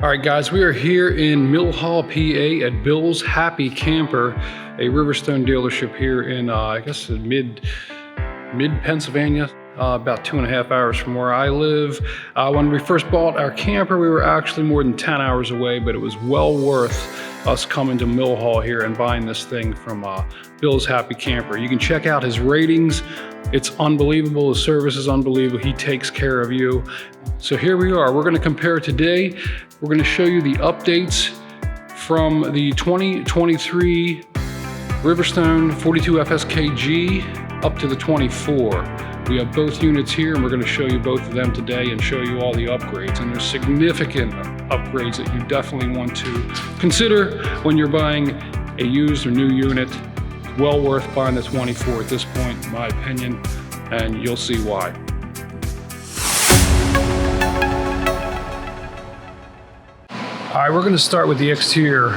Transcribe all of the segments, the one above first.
All right, guys, we are here in Mill Hall, PA at Bill's Happy Camper, a Riverstone dealership here in, I guess, mid Pennsylvania, about 2.5 hours from where I live. When we first bought our camper, we were actually more than 10 hours away, but it was well worth us coming to Mill Hall here and buying this thing from Bill's Happy Camper. You can check out his ratings. It's unbelievable. The service is unbelievable. He takes care of you. So here we are. We're going to compare today. We're going to show you the updates from the 2023 Riverstone 42 FSKG up to the 24. We have both units here and we're going to show you both of them today and show you all the upgrades. And there's significant upgrades that you definitely want to consider when you're buying a used or new unit. Well worth buying the 24 at this point, in my opinion, and you'll see why. All right, we're going to start with the exterior.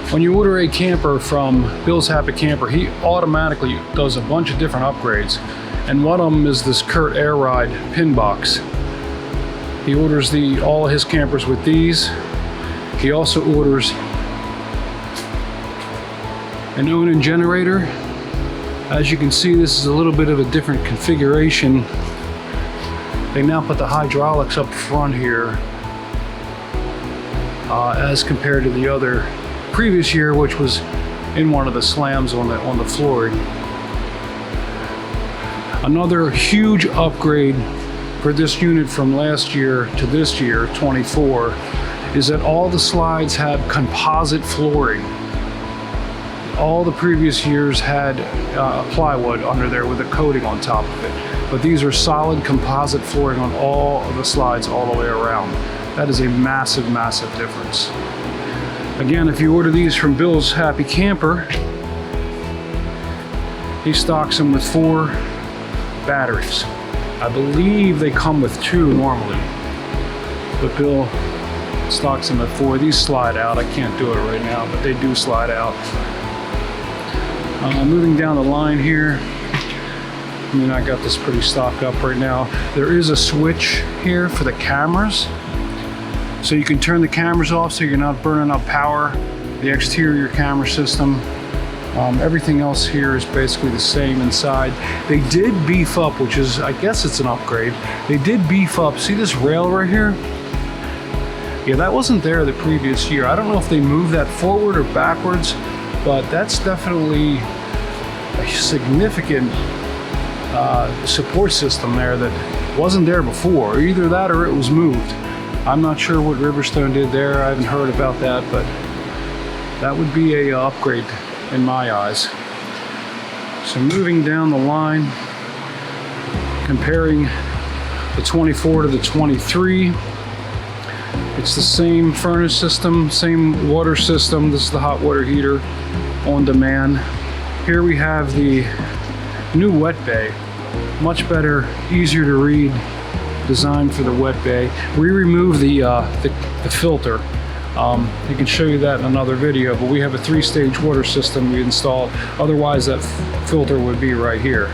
When you order a camper from Bill's Happy Camper, he automatically does a bunch of different upgrades, and one of them is this Kurt MORryde pin box. He orders all of his campers with these. He also orders an Onan generator. As you can see, this is a little bit of a different configuration. They now put the hydraulics up front here as compared to the other previous year, which was in one of the slams on the flooring. Another huge upgrade for this unit from last year to this year, 24, is that all the slides have composite flooring. All the previous years had plywood under there with a coating on top of it. But these are solid composite flooring on all of the slides all the way around. That is a massive, massive difference. Again, if you order these from Bill's Happy Camper, he stocks them with 4 batteries. I believe they come with 2 normally, but Bill stocks them at 4. These slide out. I can't do it right now, but they do slide out. Moving down the line here, I mean, I got this pretty stocked up right now. There is a switch here for the cameras. So you can turn the cameras off so you're not burning up power. The exterior camera system. Everything else here is basically the same inside. They did beef up, which is, I guess it's an upgrade. They did beef up, see this rail right here? Yeah, that wasn't there the previous year. I don't know if they moved that forward or backwards, but that's definitely a significant support system there that wasn't there before. Either that or it was moved. I'm not sure what Riverstone did there. I haven't heard about that, but that would be a upgrade in my eyes. So moving down the line, comparing the 24 to the 23, it's the same furnace system, same water system. This is the hot water heater on demand. Here we have the new wet bay, much better, easier to read design for the wet bay. We removed the filter. I can show you that in another video, but we have a 3-stage water system we installed. Otherwise, that filter would be right here,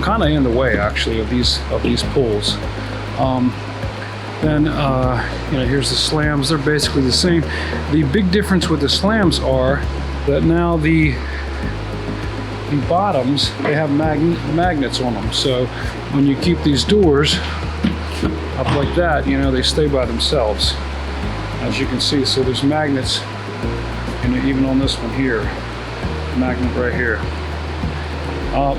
kind of in the way actually of these pulls. Then here's the slams. They're basically the same. The big difference with the slams are that now the bottoms, they have magnets on them. So when you keep these doors up like that, they stay by themselves, as you can see. So there's magnets, even on this one here, magnet right here.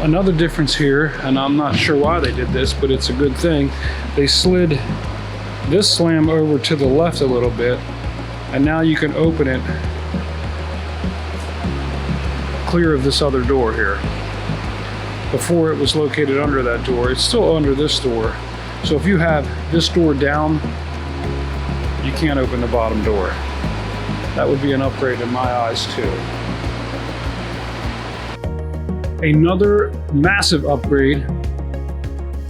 Another difference here, and I'm not sure why they did this, but it's a good thing. They slid this slam over to the left a little bit, and now you can open it clear of this other door here. Before it was located under that door. It's still under this door. So if you have this door down, you can't open the bottom door. That would be an upgrade in my eyes too. Another massive upgrade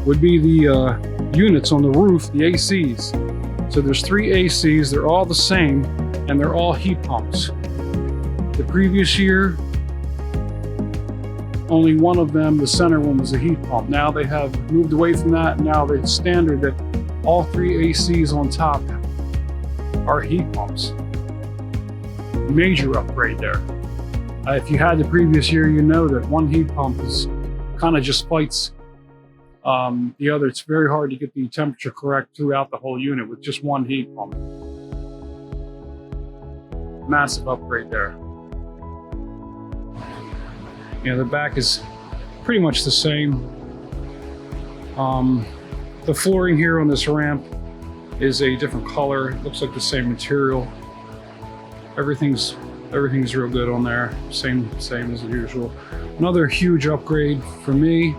would be the units on the roof, the ACs. So there's 3 ACs, they're all the same, and they're all heat pumps. The previous year, only one of them, the center one, was a heat pump. Now they have moved away from that. Now it's standard that all 3 ACs on top are heat pumps. Major upgrade there. If you had the previous year, you know that one heat pump is kind of just fights the other. It's very hard to get the temperature correct throughout the whole unit with just one heat pump. Massive upgrade there. You know, the back is pretty much the same. The flooring here on this ramp is a different color. It looks like the same material. Everything's real good on there. Same as usual. Another huge upgrade for me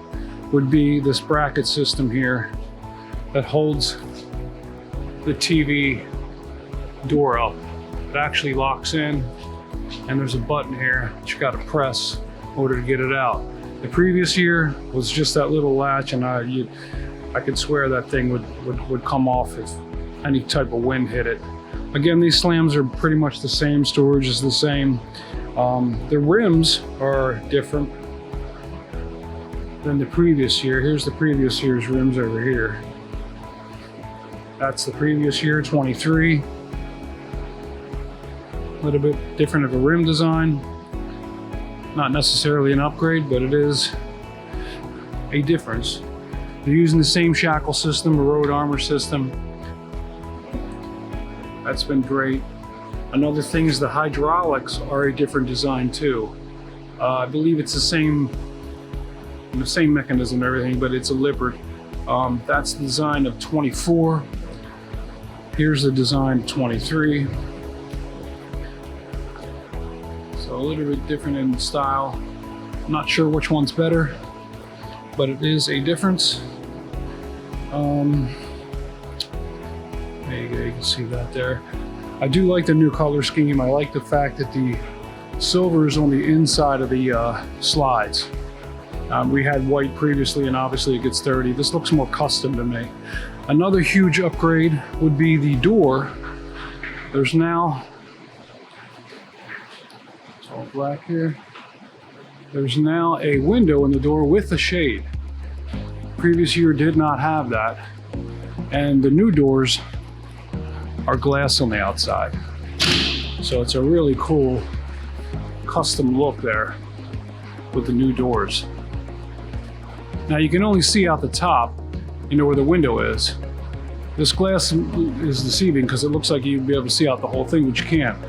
would be this bracket system here that holds the TV door up. It actually locks in, and there's a button here that you got to press in order to get it out. The previous year was just that little latch, and I could swear that thing would come off if any type of wind hit it. Again, these slams are pretty much the same. Storage is the same. The rims are different than the previous year. Here's the previous year's rims over here. That's the previous year, 23. A little bit different of a rim design. Not necessarily an upgrade, but it is a difference. They're using the same shackle system, a road armor system. That's been great. Another thing is the hydraulics are a different design too. I believe it's the same mechanism and everything, but it's a Lippert. That's the design of 24. Here's the design of 23. So a little bit different in style. I'm not sure which one's better, but it is a difference. There you go, you can see that there. I do like the new color scheme. I like the fact that the silver is on the inside of the slides. We had white previously, and obviously it gets dirty. This looks more custom to me. Another huge upgrade would be the door. There's now, it's all black here. There's now a window in the door with a shade. Previous year did not have that. And the new doors are glass on the outside. So it's a really cool custom look there with the new doors. Now you can only see out the top, you know, where the window is. This glass is deceiving because it looks like you'd be able to see out the whole thing, but you can't.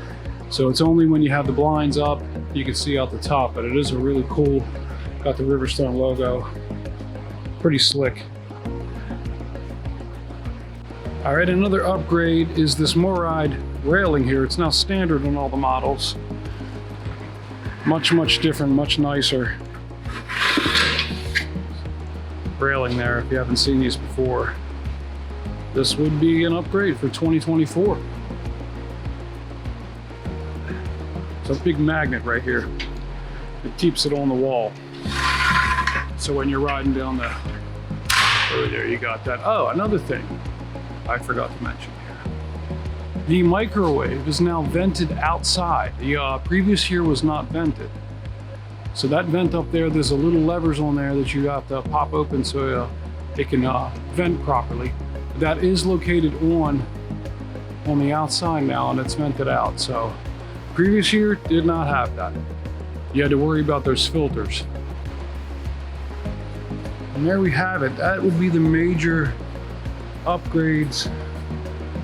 So it's only when you have the blinds up, you can see out the top, but it is a really cool, got the Riverstone logo. Pretty slick. All right, another upgrade is this MORryde railing here. It's now standard on all the models. Much different, much nicer railing there if you haven't seen these before. This would be an upgrade for 2024. It's a big magnet right here. It keeps it on the wall. So when you're riding down the, oh, there you got that. Oh, another thing I forgot to mention here. The microwave is now vented outside. The previous year was not vented. So that vent up there, there's a little levers on there that you have to pop open so it can vent properly. That is located on the outside now, and it's vented out. So previous year did not have that. You had to worry about those filters. And there we have it. That would be the major upgrades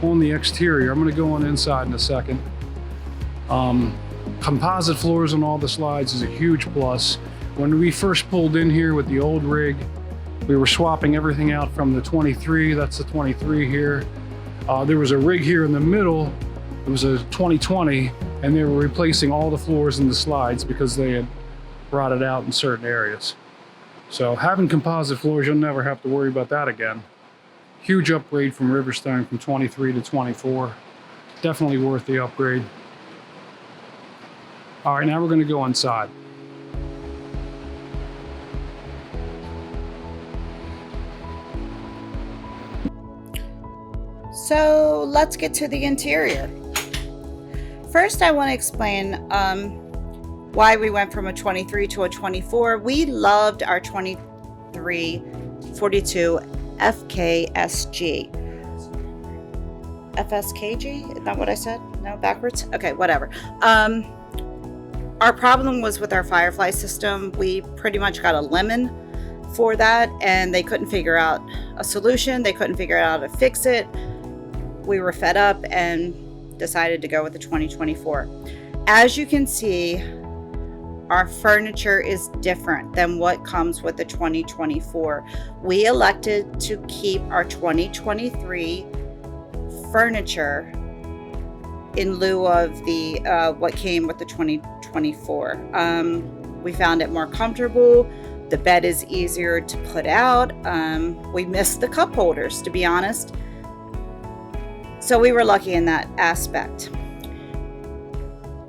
on the exterior. I'm going to go on inside in a second. Composite floors on all the slides is a huge plus. When we first pulled in here with the old rig, we were swapping everything out from the 23. That's the 23 here. There was a rig here in the middle. It was a 2020, and they were replacing all the floors in the slides because they had rotted out in certain areas. So having composite floors, you'll never have to worry about that again. Huge upgrade from Riverstone from 23 to 24. Definitely worth the upgrade. All right, now we're going to go inside. So let's get to the interior. First, I want to explain why we went from a 23 to a 24. We loved our 2342 FSKG. FSKG. Is that what I said? No, backwards? Okay, whatever. Our problem was with our Firefly system. We pretty much got a lemon for that, and they couldn't figure out a solution. They couldn't figure out how to fix it. We were fed up and decided to go with the 2024. As you can see, our furniture is different than what comes with the 2024. We elected to keep our 2023 furniture in lieu of the what came with the 2024. We found it more comfortable. The bed is easier to put out. We missed the cup holders, to be honest. So we were lucky in that aspect.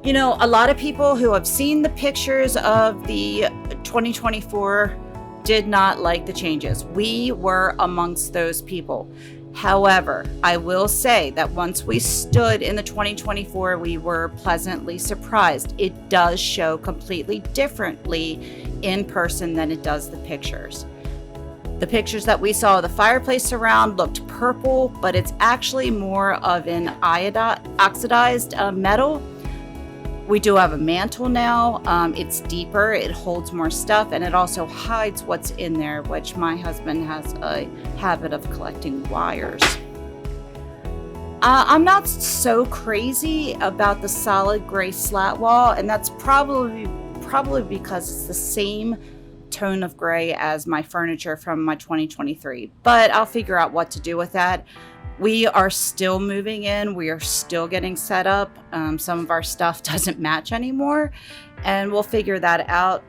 You know, a lot of people who have seen the pictures of the 2024 did not like the changes. We were amongst those people. However, I will say that once we stood in the 2024, we were pleasantly surprised. It does show completely differently in person than it does the pictures. The pictures that we saw of the fireplace surround looked purple, but it's actually more of an oxidized metal. We do have a mantle now. It's deeper, it holds more stuff, and it also hides what's in there, which my husband has a habit of collecting wires. I'm not so crazy about the solid gray slat wall, and that's probably because it's the same tone of gray as my furniture from my 2023, but I'll figure out what to do with that. We are still moving in. We are still getting set up. Some of our stuff doesn't match anymore, and we'll figure that out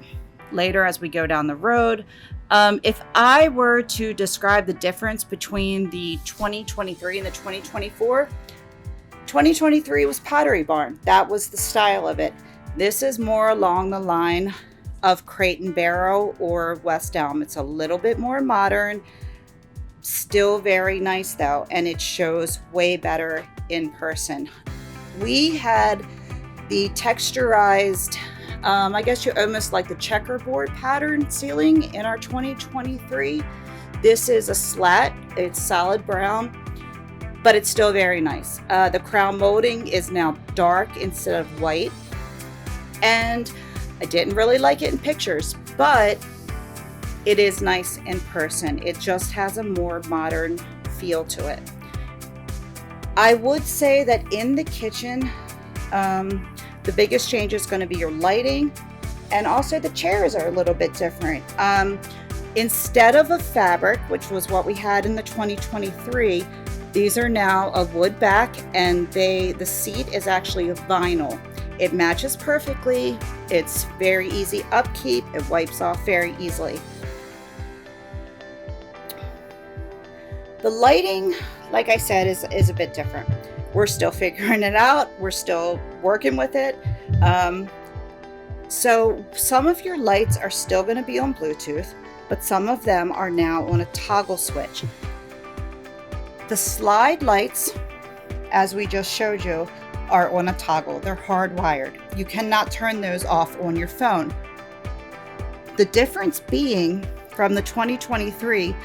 later as we go down the road. If I were to describe the difference between the 2023 and the 2024, 2023 was Pottery Barn. That was the style of it. This is more along the line of Crate and Barrel or West Elm. It's a little bit more modern. Still very nice though, and it shows way better in person. We had the texturized, I guess you almost like the checkerboard pattern ceiling in our 2023. This is a slat, it's solid brown, but it's still very nice. The crown molding is now dark instead of white, and I didn't really like it in pictures, but it is nice in person. It just has a more modern feel to it. I would say that in the kitchen, the biggest change is going to be your lighting, and also the chairs are a little bit different. Instead of a fabric, which was what we had in the 2023, these are now a wood back, and the seat is actually a vinyl. It matches perfectly. It's very easy upkeep. It wipes off very easily. The lighting, like I said, is a bit different. We're still figuring it out. We're still working with it. So some of your lights are still going to be on Bluetooth, but some of them are now on a toggle switch. The slide lights, as we just showed you, are on a toggle. They're hardwired. You cannot turn those off on your phone. The difference being from the 2023,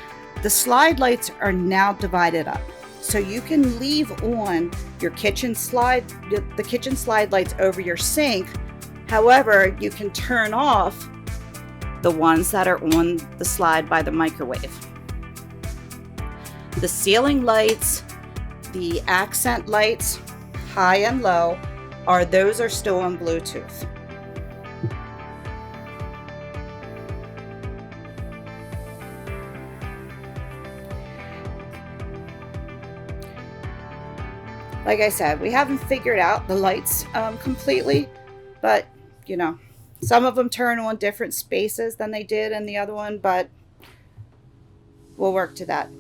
the slide lights are now divided up. So you can leave on your kitchen slide, the kitchen slide lights over your sink. However, you can turn off the ones that are on the slide by the microwave. The ceiling lights, the accent lights, high and low, those are still on Bluetooth. Like I said, we haven't figured out the lights completely, but you know, some of them turn on different spaces than they did in the other one, but we'll work to that.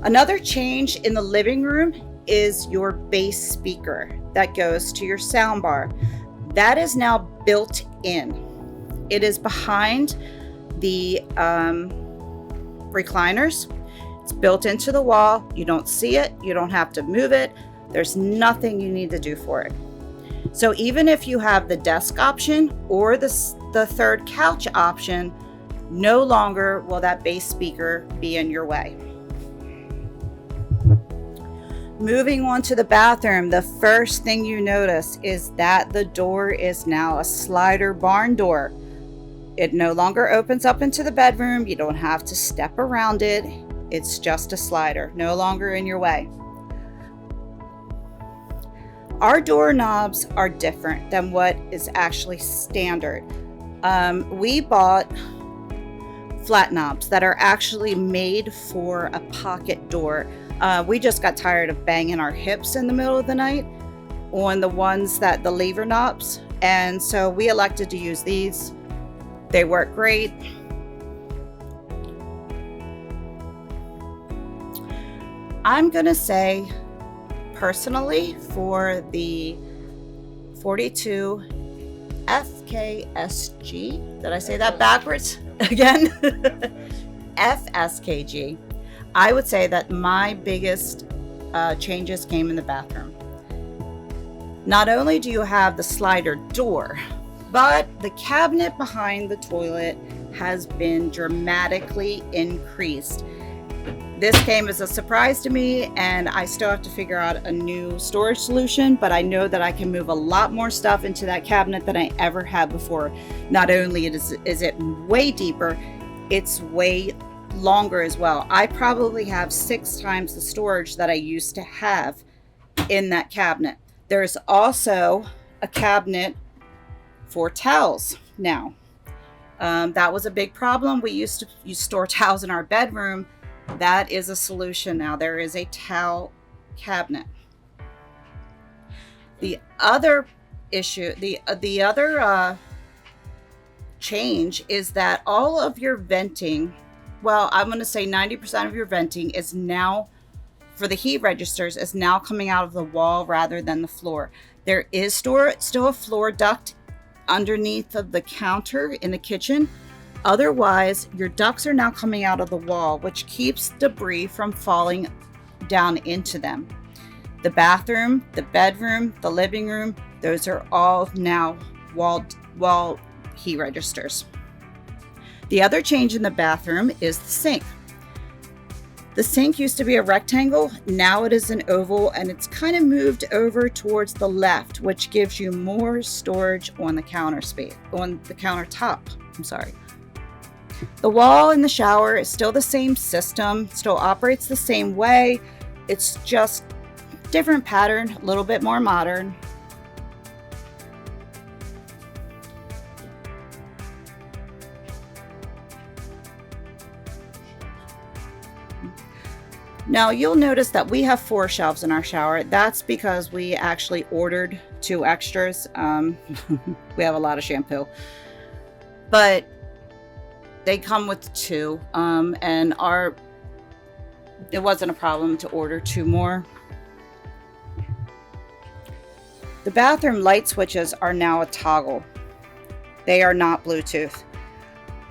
Another change in the living room is your bass speaker that goes to your sound bar. That is now built in. It is behind the recliners. It's built into the wall. You don't see it. You don't have to move it. There's nothing you need to do for it. So even if you have the desk option or the third couch option, no longer will that bass speaker be in your way. Moving on to the bathroom, the first thing you notice is that the door is now a slider barn door. It no longer opens up into the bedroom. You don't have to step around it. It's just a slider, no longer in your way. Our doorknobs are different than what is actually standard. We bought flat knobs that are actually made for a pocket door. We just got tired of banging our hips in the middle of the night on the ones the lever knobs, and so we elected to use these. They work great. I'm gonna say, personally, for the 42 FKSG, did I say that backwards again? FSKG, I would say that my biggest changes came in the bathroom. Not only do you have the slider door, but the cabinet behind the toilet has been dramatically increased. This came as a surprise to me, and I still have to figure out a new storage solution, but I know that I can move a lot more stuff into that cabinet than I ever had before. Not only is it way deeper, it's way longer as well. I probably have 6 times the storage that I used to have in that cabinet. There's also a cabinet for towels now. That was a big problem. We used to store towels in our bedroom. That is a solution now. There is a towel cabinet. The other issue, the other change is that all of your venting, well, I'm going to say 90% of your venting is now, for the heat registers, is now coming out of the wall rather than the floor. There is still a floor duct underneath of the counter in the kitchen. Otherwise, your ducts are now coming out of the wall, which keeps debris from falling down into them. The bathroom, the bedroom, the living room, those are all now wall heat registers. The other change in the bathroom is the sink. The sink used to be a rectangle, now it is an oval, and it's kind of moved over towards the left, which gives you more storage on the countertop. I'm sorry. The wall in the shower is still the same system, still operates the same way. It's just different pattern, a little bit more modern. Now you'll notice that we have 4 shelves in our shower. That's because we actually ordered 2 extras. We have a lot of shampoo, but they come with 2, and it wasn't a problem to order 2 more. The bathroom light switches are now a toggle. They are not Bluetooth.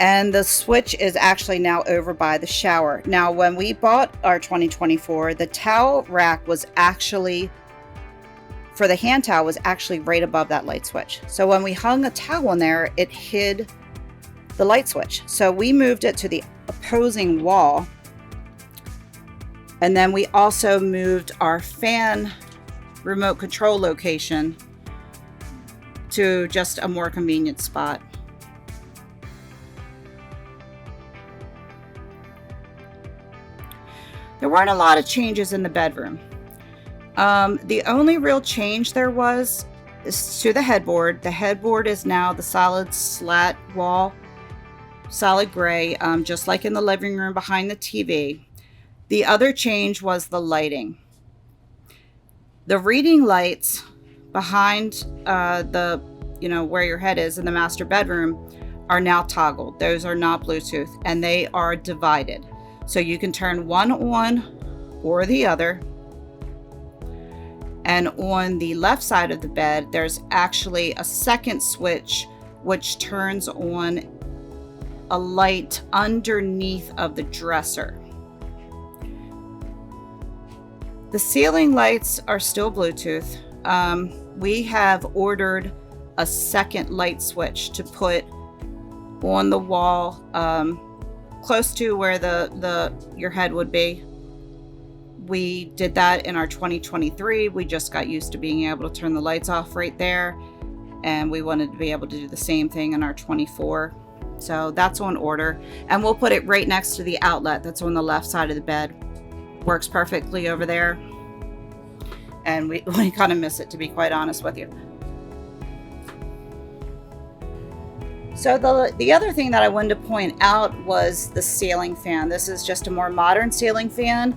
And the switch is actually now over by the shower. Now, when we bought our 2024, the towel rack was actually, for the hand towel, was actually right above that light switch. So when we hung a towel in there, it hid the light switch. So we moved it to the opposing wall. And then we also moved our fan remote control location to just a more convenient spot. There weren't a lot of changes in the bedroom. The only real change there was is to the headboard. The headboard is now the solid slat wall, solid gray, just like in the living room behind the TV. The other change was the lighting. The reading lights behind where your head is in the master bedroom are now toggled. Those are not Bluetooth, and they are divided. So you can turn one on or the other. And on the left side of the bed, there's actually a second switch which turns on a light underneath of the dresser. The ceiling lights are still Bluetooth. We have ordered a second light switch to put on the wall, close to where your head would be. We did that in our 2023. We just got used to being able to turn the lights off right there, and we wanted to be able to do the same thing in our 24. So that's on order, and we'll put it right next to the outlet that's on the left side of the bed. Works perfectly over there, and we kind of miss it, to be quite honest with you. So the other thing that I wanted to point out was the ceiling fan. This is just a more modern ceiling fan,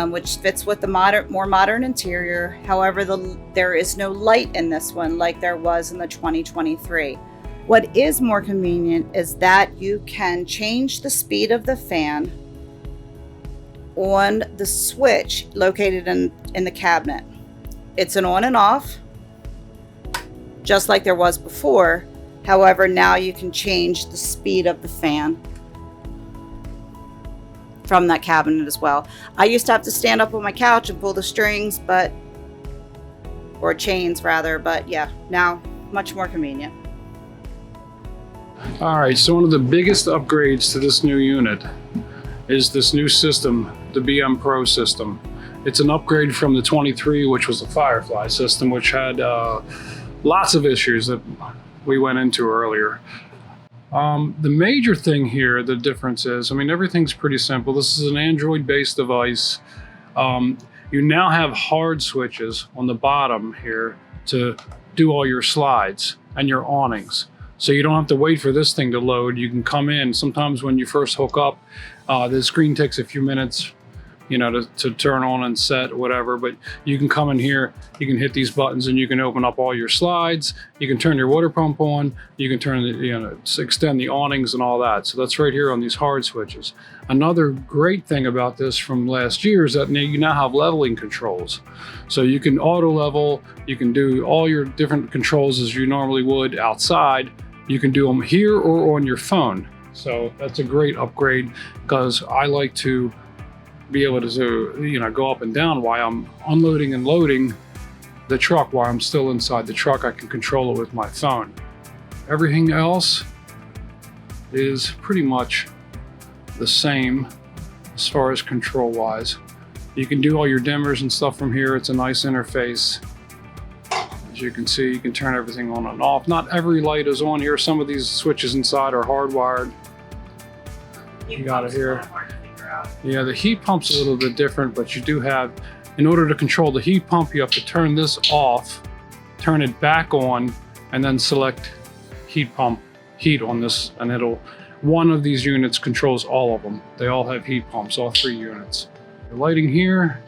which fits with the more modern interior. However, there is no light in this one like there was in the 2023. What is more convenient is that you can change the speed of the fan on the switch located in the cabinet. It's an on and off, just like there was before. However, now you can change the speed of the fan from that cabinet as well. I used to have to stand up on my couch and pull the strings, or chains rather, but yeah, now much more convenient. All right, so one of the biggest upgrades to this new unit is this new system, the BMPro system. It's an upgrade from the 23, which was the Fireplace system, which had lots of issues that we went into earlier. The major thing here, the difference is, I mean, everything's pretty simple. This is an Android-based device. You now have hard switches on the bottom here to do all your slides and your awnings. So you don't have to wait for this thing to load. You can come in. Sometimes when you first hook up, the screen takes a few minutes, you know, to turn on and set, whatever. But you can come in here, you can hit these buttons, and you can open up all your slides. You can turn your water pump on. You can turn extend the awnings and all that. So that's right here on these hard switches. Another great thing about this from last year is that you now have leveling controls. So you can auto level. You can do all your different controls as you normally would outside. You can do them here or on your phone. So that's a great upgrade, because I like to be able to go up and down while I'm unloading and loading the truck. While I'm still inside the truck, I can control it with my phone. Everything else is pretty much the same as far as control wise. You can do all your dimmers and stuff from here. It's a nice interface. As you can see, you can turn everything on and off. Not every light is on here. Some of these switches inside are hardwired. You got it here. Yeah, the heat pump's a little bit different, but you do have, in order to control the heat pump, you have to turn this off, turn it back on, and then select heat pump, heat on this, and one of these units controls all of them. They all have heat pumps, all 3 units. The lighting here,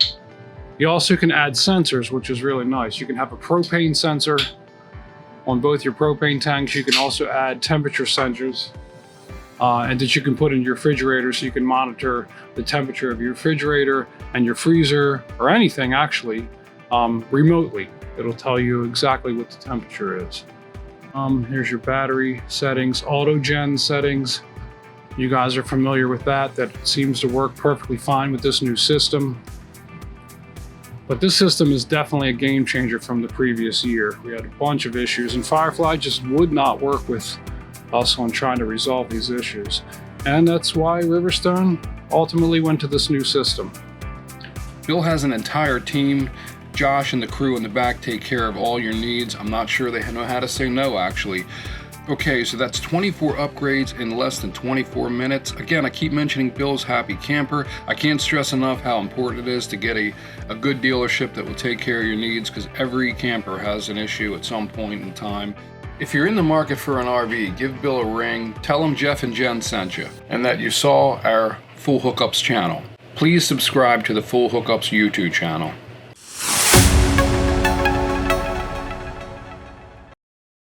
you also can add sensors, which is really nice. You can have a propane sensor on both your propane tanks. You can also add temperature sensors and that you can put in your refrigerator, so you can monitor the temperature of your refrigerator and your freezer, or anything actually, remotely. It'll tell you exactly what the temperature is. Here's your battery settings, auto gen settings. You guys are familiar with that. That seems to work perfectly fine with this new system. But this system is definitely a game changer from the previous year. We had a bunch of issues, and Firefly just would not work with us on trying to resolve these issues. And that's why Riverstone ultimately went to this new system. Bill has an entire team. Josh and the crew in the back take care of all your needs. I'm not sure they know how to say no, actually. Okay, so that's 24 upgrades in less than 24 minutes. Again, I keep mentioning Bill's Happy Camper. I can't stress enough how important it is to get a good dealership that will take care of your needs, because every camper has an issue at some point in time. If you're in the market for an RV, give Bill a ring, tell him Jeff and Jen sent you, and that you saw our Full Hookups channel. Please subscribe to the Full Hookups YouTube channel.